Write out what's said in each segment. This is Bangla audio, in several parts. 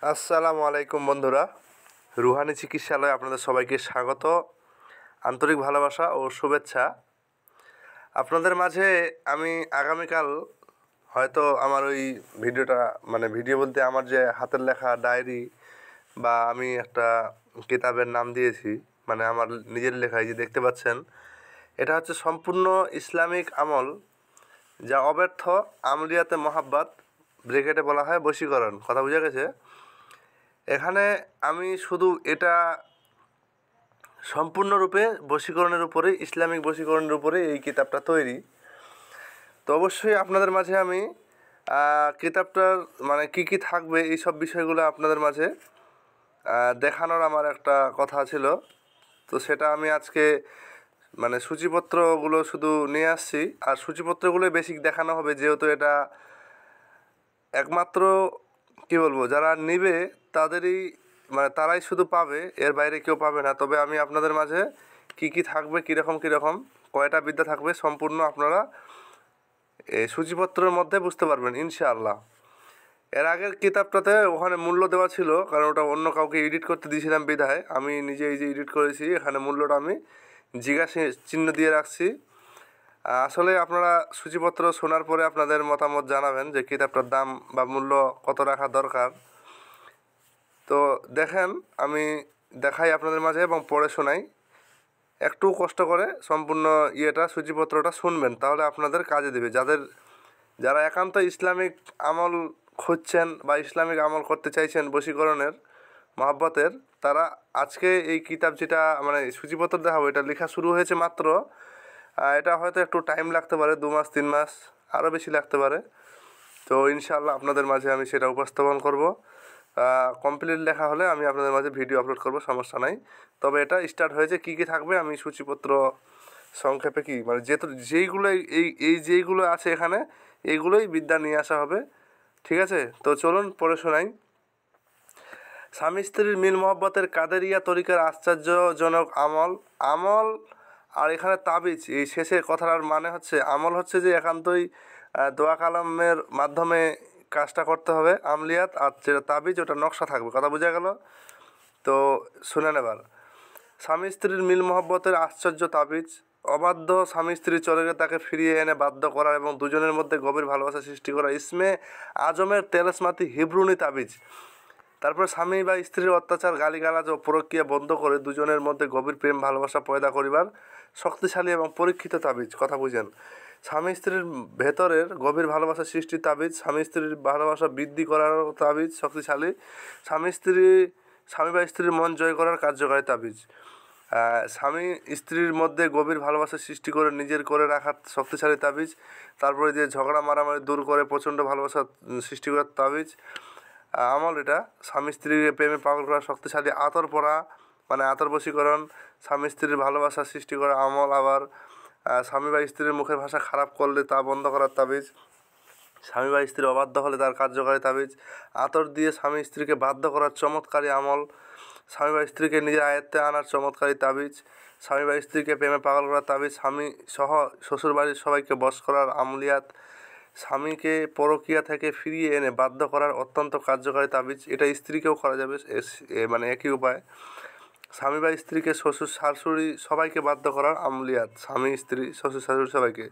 আসসালামু আলাইকুম বন্ধুরা, রুহানি চিকিৎসালয়ে আপনাদের সবাইকে স্বাগত, আন্তরিক ভালোবাসা ও শুভেচ্ছা। আপনাদের মাঝে আমি আগামীকাল হয়তো আমার ওই ভিডিওটা ভিডিও বলতে আমার যে হাতের লেখা ডায়েরি বা আমি একটা কিতাবের নাম দিয়েছি, আমার নিজের লেখায় যে দেখতে পাচ্ছেন, এটা হচ্ছে সম্পূর্ণ ইসলামিক আমল, যা অব্যর্থ আমলিয়াতে মহাব্বাত, ব্রেকেটে বলা হয় বশীকরণ। কথা বোঝা গেছে? এখানে আমি শুধু এটা সম্পূর্ণরূপে বশীকরণের উপরে, ইসলামিক বশীকরণের উপরে এই কিতাবটা তৈরি। তো অবশ্যই আপনাদের মাঝে আমি কিতাবটার কী কী থাকবে এই সব বিষয়গুলো আপনাদের মাঝে দেখানোর আমার একটা কথা ছিল। তো সেটা আমি আজকে সূচিপত্রগুলো শুধু নিয়ে আসছি, আর সূচিপত্রগুলোই বেসিক দেখানো হবে, যেহেতু এটা একমাত্র যারা নেবে তাদেরই তারাই শুধু পাবে, এর বাইরে কেউ পাবে না। তবে আমি আপনাদের মাঝে কি কি থাকবে, কীরকম কয়টা বিদ্যা থাকবে, সম্পূর্ণ আপনারা এই সূচিপত্রের মধ্যে বুঝতে পারবেন ইনশাআল্লাহ। এর আগের কিতাবটাতে ওখানে মূল্য দেওয়া ছিল, কারণ ওটা অন্য কাউকে এডিট করতে দিয়েছিলাম বিধায় আমি নিজে এই যে এডিট করেছি, এখানে মূল্যটা আমি জিজ্ঞাসা চিহ্ন দিয়ে রাখছি। আসলে আপনারা সূচিপত্র শোনার পরে আপনাদের মতামত জানাবেন যে কিতাবটার দাম বা মূল্য কত রাখা দরকার। তো দেখেন, আমি দেখাই আপনাদের মাঝে এবং পড়ে শোনাই। একটু কষ্ট করে সম্পূর্ণ সূচিপত্রটা শুনবেন, তাহলে আপনাদের কাজে দেবে। যারা একান্ত ইসলামিক আমল খুঁজছেন বা ইসলামিক আমল করতে চাইছেন বশীকরণের, মহাব্বতের, তারা আজকে এই কিতাব যেটা সূচিপত্র দেখাবো, এটা লেখা শুরু হয়েছে মাত্র। এটা হয়তো একটু টাইম লাগতে পারে, 2 মাস 3 মাস, আরও বেশি লাগতে পারে। তো ইনশাআল্লাহ আপনাদের মাঝে আমি সেটা উপস্থাপন করব। কমপ্লিট লেখা হলে আমি আপনাদের মাঝে ভিডিও আপলোড করব, সমস্যা নাই। তবে এটা স্টার্ট হয়েছে, কী কী থাকবে আমি সূচিপত্র সংক্ষেপে যেইগুলো যেইগুলো আছে এখানে, এইগুলোই বিদ্যা নিয়ে আসা হবে। ঠিক আছে? তো চলুন পড়ে শোনাই। স্বামী স্ত্রীর মিল মহব্বতের কাদেরিয়া তরিকার আশ্চর্যজনক আমল। আর এখানে তাবিজ, এই শেষের কথাটার হচ্ছে, আমল হচ্ছে যে একান্তই দোয়া কালামের মাধ্যমে কাজটা করতে হবে, আমলিয়াত। আর যেটা তাবিজ, ওটা নকশা থাকবে। কথা বোঝা গেল? তো শুনে নেবার। স্বামী স্ত্রীর মিল মহব্বতের আশ্চর্য তাবিজ। অবাধ্য স্বামী স্ত্রী চলে গেলে তাকে ফিরিয়ে এনে বাধ্য করা এবং দুজনের মধ্যে গভীর ভালোবাসা সৃষ্টি করা ইসমে আজমের তেলসমাতি হিব্রুনি তাবিজ। তারপর স্বামী বা স্ত্রীর অত্যাচার, গালিগালাজ ও পরকীয়া বন্ধ করে দুজনের মধ্যে গভীর প্রেম ভালোবাসা পয়দা করিবার শক্তিশালী এবং পরীক্ষিত তাবিজ। কথা বুঝেন? স্বামী স্ত্রীর ভেতরের গভীর ভালোবাসা সৃষ্টির তাবিজ, স্বামী স্ত্রীর ভালোবাসা বৃদ্ধি করার তাবিজ শক্তিশালী, স্বামী বা স্ত্রীর মন জয় করার কার্যকারী তাবিজ, স্বামী স্ত্রীর মধ্যে গভীর ভালোবাসা সৃষ্টি করে নিজের করে রাখার শক্তিশালী তাবিজ। তারপরে যে ঝগড়া মারামারি দূর করে প্রচণ্ড ভালোবাসা সৃষ্টি করার তাবিজ আমল। এটা স্বামী স্ত্রীর প্রেমে পাগল করা শক্তিশালী আতর পরা, আতর বশীকরণ। স্বামী স্ত্রীর ভালোবাসা সৃষ্টি করা আমল। আবার স্বামী বা স্ত্রীর মুখের ভাষা খারাপ করলে তা বন্ধ করার তাবিজ। স্বামী বা স্ত্রী অবাধ্য হলে তার কার্যকারী তাবিজ। আতর দিয়ে স্বামী স্ত্রীকে বাধ্য করার চমৎকারী আমল। স্বামী বা স্ত্রীকে নিজের আয়ত্তে আনার চমৎকারী তাবিজ। স্বামী বা স্ত্রীকে প্রেমে পাগল করার তাবিজ। স্বামী সহ শ্বশুরবাড়ির সবাইকে বশ করার আমলিয়াত। স্বামীকে পরকীয়া থেকে ফিরিয়ে এনে বাধ্য করার অত্যন্ত কার্যকারী তাবিজ। এটা স্ত্রীকেও করা যাবে, একই উপায়। স্বামী বা স্ত্রীকে শ্বশুর শাশুড়ি সবাইকে বাধ্য করার আমলিয়াত। স্বামী স্ত্রী শ্বশুর শাশুড়ি সবাইকে।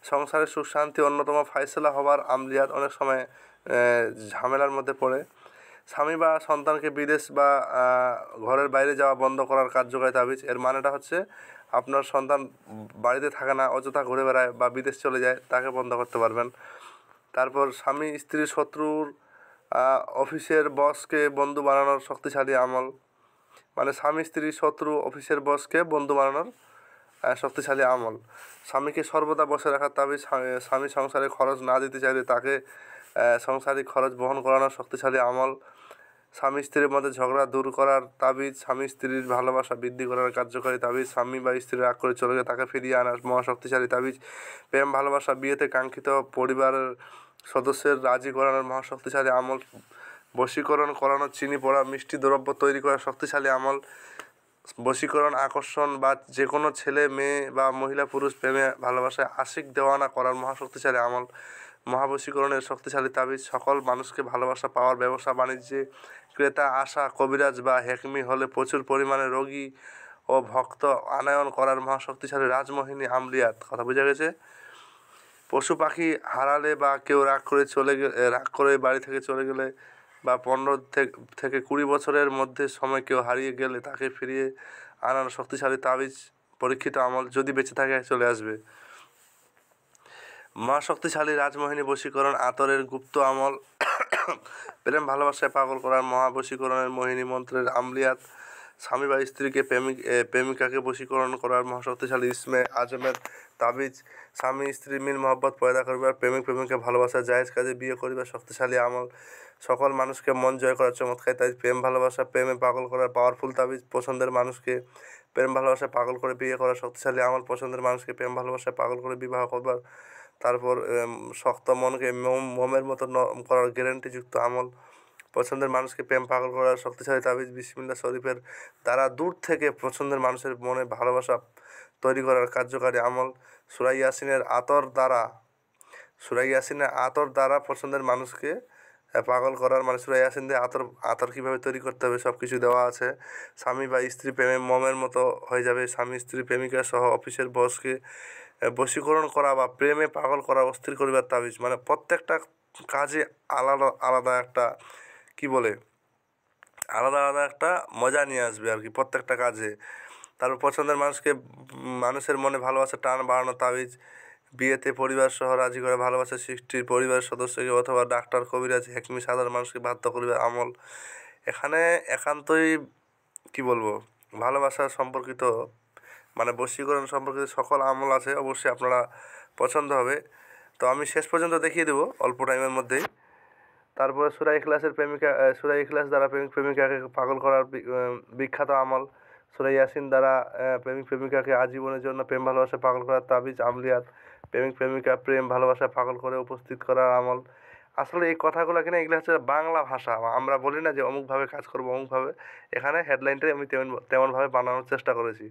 সংসারের সুখ শান্তি অন্যতম ফায়সালা হবার আমলিয়াত। অনেক সময় ঝামেলার মধ্যে পড়ে। স্বামী বা সন্তানকে বিদেশ বা ঘরের বাইরে যাওয়া বন্ধ করার কার্যকারী তাবিজ। এর মানেটা হচ্ছে, আপনার সন্তান বাড়িতে থাকে না, অযথা ঘুরে বেড়ায় বা বিদেশ চলে যায়, তাকে বন্ধ করতে পারবেন। তারপর স্বামী স্ত্রীর শত্রুর অফিসের বসকে বন্ধু বানানোর শক্তিশালী আমল। স্বামী স্ত্রীর শত্রু অফিসের বসকে বন্ধু বানানোর শক্তিশালী আমল। স্বামীকে সর্বদা বসে রাখার তাবিজ। স্বামী সংসারে খরচ না দিতে চাইলে তাকে সংসারিক খরচ বহন করানোর শক্তিশালী আমল। স্বামী স্ত্রীর মধ্যে ঝগড়া দূর করার তাবিজ। স্বামী স্ত্রীর ভালোবাসা বৃদ্ধি করার কার্যকারী তাবিজ। স্বামী বা স্ত্রী রাগ করে চলে গেলে তাকে ফিরিয়ে আনার মহাশক্তিশালী তাবিজ। প্রেম ভালোবাসা বিয়েতে কাঙ্ক্ষিত পরিবারের সদস্যের রাজি করানোর মহাশক্তিশালী আমল। বশীকরণ করানোর চিনি পড়া মিষ্টি দ্রব্য তৈরি করার শক্তিশালী আমল। বশীকরণ আকর্ষণ বা যে কোনো ছেলে মেয়ে বা মহিলা পুরুষ প্রেমে ভালোবাসায় আশিক দেওয়ানা করার মহাশক্তিশালী আমল। মহাবশীকরণের শক্তিশালী তাবিজ সকল মানুষকে ভালোবাসা পাওয়ার ব্যবসা বাণিজ্যে ক্রেতা আশা কবিরাজ বা হেকমি হলে প্রচুর পরিমাণে রোগী ও ভক্ত আনয়ন করার মহাশক্তিশালী রাজমোহিনী আমলিয়াত। কথা বোঝা গেছে? পশু পাখি হারালে বা কেউ রাগ করে বাড়ি থেকে চলে গেলে বা 15 থেকে 20 বছরের মধ্যে সময় কেউ হারিয়ে গেলে তাকে ফিরিয়ে আনার শক্তিশালী তাবিজ পরীক্ষিত আমল, যদি বেঁচে থাকে চলে আসবে। মহাশক্তিশালী রাজমোহিনী বশীকরণ আতরের গুপ্ত আমল প্রেম ভালোবাসায় পাগল করার মহাবশীকরণের মোহিনী মন্ত্রের আমলিয়াত। স্বামী বা স্ত্রীকে প্রেমিকাকে বশীকরণ করার মহাশক্তিশালী ইসমে আজমের তাবিজ। স্বামী স্ত্রী মিল মহব্বত পয়দা করিবার, প্রেমিকা ভালোবাসা জায়েজ কাজে বিয়ে করিবার শক্তিশালী আমল। সকল মানুষকে মন জয় করার চমৎকার তাবিজ। প্রেম ভালোবাসা প্রেমে পাগল করার পাওয়ারফুল তাবিজ। পছন্দের মানুষকে প্রেম ভালোবাসায় পাগল করে বিয়ে করার শক্তিশালী আমল। পছন্দের মানুষকে প্রেম ভালোবাসায় পাগল করে বিবাহ করবার, তারপর শক্ত মনকে মোমের মতো করার গ্যারেন্টিযুক্ত আমল। পছন্দের মানুষকে প্রেম পাগল করার শক্তিশালী তাবিজ। বিসমিল্লাহ শরীফের দ্বারা দূর থেকে পছন্দের মানুষের মনে ভালোবাসা তৈরি করার কার্যকারী আমল। সূরা ইয়াসিনের আতর দ্বারা পছন্দের মানুষকে পাগল করার, মানে সূরা ইয়াসিন দিয়ে আতর কীভাবে তৈরি করতে হবে সব কিছু দেওয়া আছে। স্বামী বা স্ত্রী প্রেমে মোমের মতো হয়ে যাবে। স্বামী স্ত্রী প্রেমিকা সহ অফিসের বসকে বশীকরণ করা বা প্রেমে পাগল করা, অস্থির করিবার তাবিজ। মানে প্রত্যেকটা কাজে আলাদা আলাদা একটা আলাদা আলাদা একটা মজা নিয়ে আসবে আর কি প্রত্যেকটা কাজে। তারপর পছন্দের মানুষের মনে ভালোবাসা টান বাড়ানো তাবিজ। বিয়েতে পরিবার সহ রাজি করে ভালোবাসা সৃষ্টির, পরিবারের সদস্যকে অথবা ডাক্তার কবিরাজ হেকমি সাধারণ মানুষকে বাধ্য করিবার আমল। এখানে একান্তই ভালোবাসা সম্পর্কিত, মানে বশীকরণ সম্পর্কিত সকল আমল আছে, অবশ্যই আপনারা পছন্দ হবে। তো আমি শেষ পর্যন্ত দেখিয়ে দেবো অল্প টাইমের মধ্যেই। তারপরে সূরা ইখলাস দ্বারা প্রেমিকাকে পাগল করার বিখ্যাত আমল। সূরা ইয়াসিন দ্বারা প্রেমিকাকে আজীবনের জন্য প্রেম ভালোবাসা পাগল করার তাবিজ আমলিয়াত। প্রেমিকা প্রেম ভালোবাসা পাগল করে উপস্থিত করার আমল। আসলে এই কথাগুলো কিনা এগুলো হচ্ছে বাংলা ভাষা। আমরা বলি না যে অমুকভাবে কাজ করবো অমুকভাবে, এখানে হেডলাইনটাই আমি তেমনভাবে বানানোর চেষ্টা করেছি।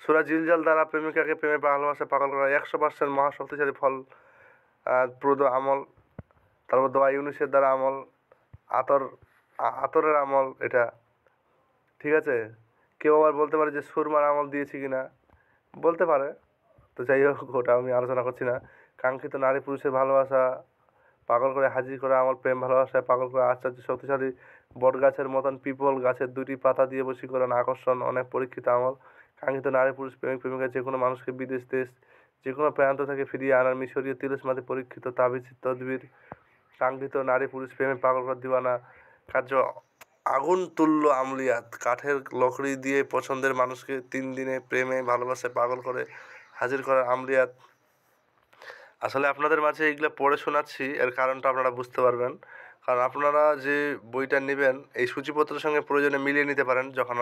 সূরা জিলজাল দ্বারা প্রেমিকাকে প্রেমে ভালোবাসা পাগল করা 100% মহাশক্তিশালী ফল প্রদ আমল। তারপর দোয়া ইউনুসের দ্বারা আমল, আতরের আমল এটা, ঠিক আছে। কেউ আবার বলতে পারে যে সুরমার আমল দিয়েছি কিনা, বলতে পারে, তো যাই হোক ওটা আমি আলোচনা করছি না। কাঙ্ক্ষিত নারী পুরুষের ভালোবাসা পাগল করে হাজির করা আমল। প্রেম ভালোবাসায় পাগল করে আশ্চর্য শক্তিশালী বট গাছের মতন পিপল গাছের 2টি পাতা দিয়ে বশীকরণ আকর্ষণ অনেক পরীক্ষিত আমল। কাঙ্ক্ষিত নারী পুরুষ প্রেমিকা যে কোনো মানুষকে বিদেশ দেশ যে কোনো প্রান্ত থেকে ফিরিয়ে আনার মিশরীয় তিলসমাতে পরীক্ষিত তাবিজ তদবির। কাঙ্ক্ষিত নারী পুরুষ প্রেমে পাগল করে দিওয়ানা কার্য আগুন তুল্য আমলিয়াত। কাঠের লকড়ি দিয়ে পছন্দের মানুষকে 3 দিনে প্রেমে ভালোবাসায় পাগল করে হাজির করার আমলিয়াত। আসলে আপনাদের মাঝে এগুলো পড়ে শোনাচ্ছি, এর কারণটা আপনারা বুঝতে পারবেন। কারণ আপনারা যে বইটা নেবেন এই সূচিপত্রের সঙ্গে প্রয়োজনে মিলিয়ে নিতে পারেন যখন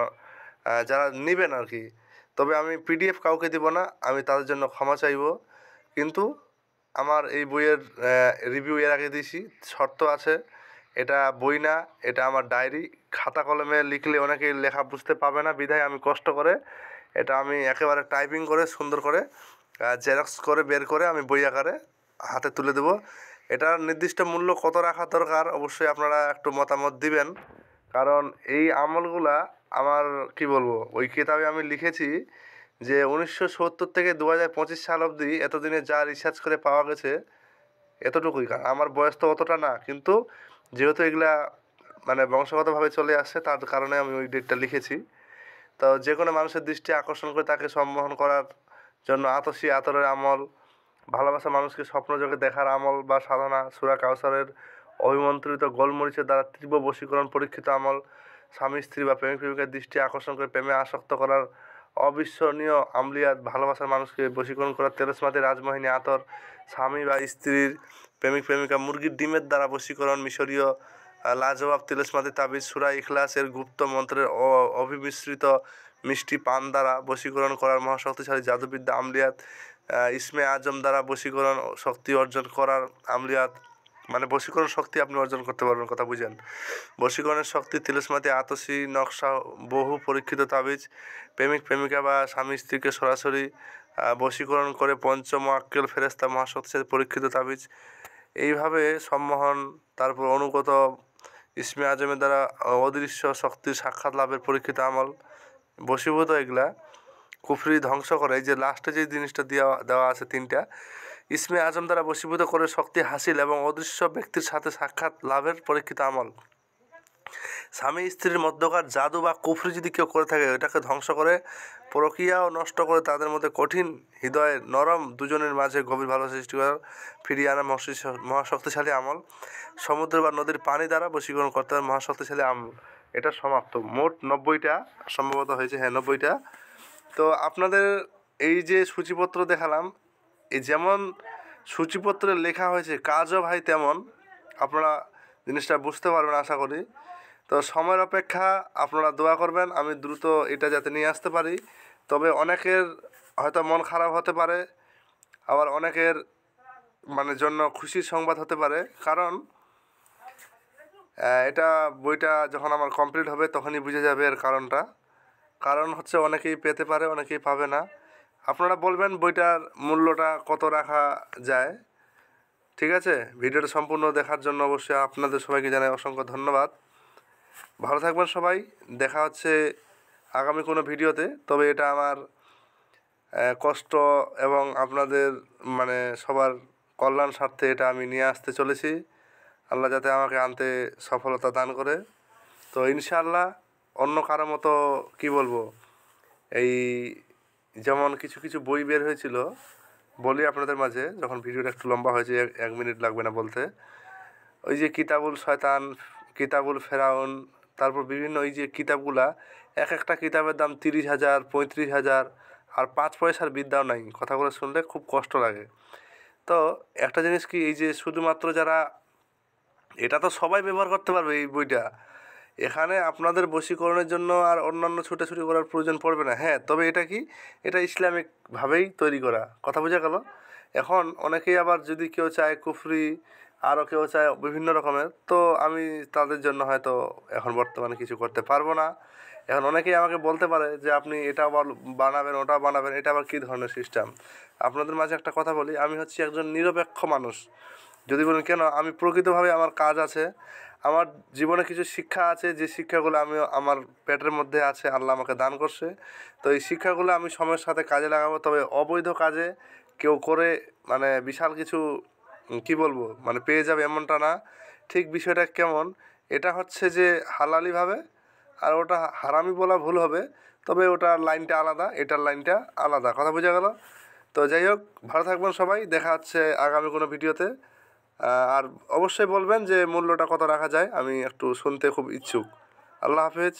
যারা নেবেন আর কি। তবে আমি পিডিএফ কাউকে দিব না, আমি তাদের জন্য ক্ষমা চাইব। কিন্তু আমার এই বইয়ের রিভিউ এর আগে দিয়েছি, শর্ত আছে। এটা বই না, এটা আমার ডায়েরি। খাতা কলমে লিখলে অনেকেই লেখা বুঝতে পাবে না, বিধায় আমি কষ্ট করে এটা আমি একেবারে টাইপিং করে সুন্দর করে জেরক্স করে বের করে আমি বই আকারে হাতে তুলে দেবো। এটার নির্দিষ্ট মূল্য কত রাখা দরকার অবশ্যই আপনারা একটু মতামত দিবেন। কারণ এই আমলগুলা আমার ওই কিতাবে আমি লিখেছি যে 1970 থেকে 2025 সাল অবধি এতদিনে যা রিসার্চ করে পাওয়া গেছে এতটুকুই। কারণ আমার বয়স তো অতটা না, কিন্তু যেহেতু এগুলা মানে বংশগতভাবে চলে আসছে তার কারণে আমি ওই ডেটটা লিখেছি। তো যে কোনো মানুষের দৃষ্টি আকর্ষণ করে তাকে সম্মোহন করার জন্য আতরের আমল। ভালোবাসা মানুষকে স্বপ্নযোগে দেখার আমল বা সাধনা। সূরা কাউসারের অভিমন্ত্রিত গোলমরিচের দ্বারা তীব্র বশীকরণ পরীক্ষিত আমল। স্বামী স্ত্রী বা প্রেমিকার দৃষ্টি আকর্ষণ করে প্রেমে আসক্ত করার অবিস্মরণীয় আমলিয়াত। ভালোবাসার মানুষকে বশীকরণ করার তেরসমাতি রাজমোহিনী আতর। স্বামী বা স্ত্রীর প্রেমিকা মুরগির ডিমের দ্বারা বশীকরণ মিশরীয় লাজবাব তিলসমাতি তাবিজ। সূরা ইখলাসের গুপ্ত মন্ত্রের অভিমিশ্রিত মিষ্টি পান দ্বারা বশীকরণ করার মহাশক্তিশালী জাদুবিদ্যা আমলিয়াত। ইসমে আজম দ্বারা বশীকরণ শক্তি অর্জন করার আমলিয়াত। মানে বশীকরণ শক্তি আপনি অর্জন করতে পারবেন, কথা বুঝেন। বশীকরণের শক্তি তিলসমাতি আতসী নকশা বহু পরীক্ষিত তাবিজ। প্রেমিকা বা স্বামী স্ত্রীকে সরাসরি বশীকরণ করে পঞ্চম আক্কেল ফেরেস্তা মহাশক্তিশালী পরীক্ষিত তাবিজ। এইভাবে সম্মোহন, তারপর অনুগত ইসমে আজমের দ্বারা অদৃশ্য শক্তির সাক্ষাৎ লাভের পরীক্ষিত আমল, বশীভূত, এগুলা কুফরি ধ্বংস করে। এই যে লাস্টে যে জিনিসটা দেওয়া আছে তিনটা, ইসমে আজম দ্বারা বশীভূত করে শক্তি হাসিল এবং অদৃশ্য ব্যক্তির সাথে সাক্ষাৎ লাভের পরীক্ষিত আমল। স্বামী স্ত্রীর মধ্যকার জাদু বা কুফরি যদি কেউ করে থাকে, এটাকে ধ্বংস করে, প্রক্রিয়া ও নষ্ট করে তাদের মধ্যে কঠিন হৃদয়ের নরম দুজনের মাঝে গভীর ভালোবাসা সৃষ্টি করার ফিরিয়ে আনা মহাশক্তিশালী আমল। সমুদ্র বা নদীর পানি দ্বারা বশীকরণ করতে হবে মহাশক্তিশালী আমল। এটা সমাপ্ত। মোট 90টা সম্ভবত হয়েছে, হ্যাঁ 90টা। তো আপনাদের এই যে সূচিপত্র দেখালাম, এই যেমন সূচিপত্রে লেখা হয়েছে কাজও ভাই তেমন, আপনারা জিনিসটা বুঝতে পারবেন আশা করি। তো সময়ের অপেক্ষা, আপনারা দোয়া করবেন আমি দ্রুত এটা যাতে নিয়ে আসতে পারি। তবে অনেকের হয়তো মন খারাপ হতে পারে, আবার অনেকের জন্য খুশির সংবাদ হতে পারে, কারণ এটা বইটা যখন আমার কমপ্লিট হবে তখনই বুঝে যাবে এর কারণটা। কারণ হচ্ছে অনেকেই পেতে পারে, অনেকেই পাবে না। আপনারা বলবেন বইটার মূল্যটা কত রাখা যায়। ঠিক আছে, ভিডিওটা সম্পূর্ণ দেখার জন্য অবশ্যই আপনাদের সবাইকে জানাই অসংখ্য ধন্যবাদ। ভালো থাকবেন সবাই, দেখা হচ্ছে আগামী কোনো ভিডিওতে। তবে এটা আমার কষ্ট এবং আপনাদের সবার কল্যাণ স্বার্থে এটা আমি নিয়ে আসতে চলেছি। আল্লাহ যাতে আমাকে আনতে সফলতা দান করে। তো ইনশাআল্লাহ অন্য কারো মতো কি বলবো, এই যেমন কিছু কিছু বই বের হয়েছিল, বলি আপনাদের মাঝে, যখন ভিডিওটা একটু লম্বা হয়েছে, 1 মিনিট লাগবে না বলতে। ওই যে কিতাবুল শয়তান, কিতাবুল ফেরাউন, তারপর বিভিন্ন ওই যে কিতাবগুলা, এক একটা কিতাবের দাম 30,000, 35,000, আর 5 পয়সার বিদ্যাও নাই। কথাগুলো শুনলে খুব কষ্ট লাগে। তো একটা জিনিস কি, এই যে শুধুমাত্র যারা, এটা তো সবাই ব্যবহার করতে পারবে এই বইটা, এখানে আপনাদের বশীকরণের জন্য আর অন্যান্য ছুটাছুটি করার প্রয়োজন পড়বে না। হ্যাঁ, তবে এটা কি, এটা ইসলামিকভাবেই তৈরি করা, কথা বোঝা গেল। এখন অনেকেই আবার যদি কেউ চায় কুফরি, আরও কেউ চায় বিভিন্ন রকমের, তো আমি তাদের জন্য হয়তো এখন বর্তমানে কিছু করতে পারবো না। এখন অনেকেই আমাকে বলতে পারে যে আপনি এটা আবার বানাবেন, ওটা বানাবেন, এটা আবার কী ধরনের সিস্টেম। আপনাদের মাঝে একটা কথা বলি, আমি হচ্ছি একজন নিরপেক্ষ মানুষ। যদি বলেন কেন, আমি প্রকৃতভাবে আমার কাজ আছে, আমার জীবনে কিছু শিক্ষা আছে, যে শিক্ষাগুলো আমি আমার পেটের মধ্যে আছে, আল্লাহ আমাকে দান করছে। তো এই শিক্ষাগুলো আমি সময়ের সাথে কাজে লাগাবো। তবে অবৈধ কাজে কেউ করে বিশাল কিছু কি বলবো পেয়ে যাবে এমনটা না। ঠিক বিষয়টা কেমন, এটা হচ্ছে যে হালালিভাবে, আর ওটা হারামি বলা ভুল হবে। তবে ওটার লাইনটা আলাদা, এটার লাইনটা আলাদা, কথা বোঝা গেল। তো যাই হোক, ভালো থাকবেন সবাই, দেখা হচ্ছে আগামী কোনো ভিডিওতে। আর অবশ্যই বলবেন যে মূল্যটা কত রাখা যায়, আমি একটু শুনতে খুব ইচ্ছুক। আল্লাহ হাফেজ।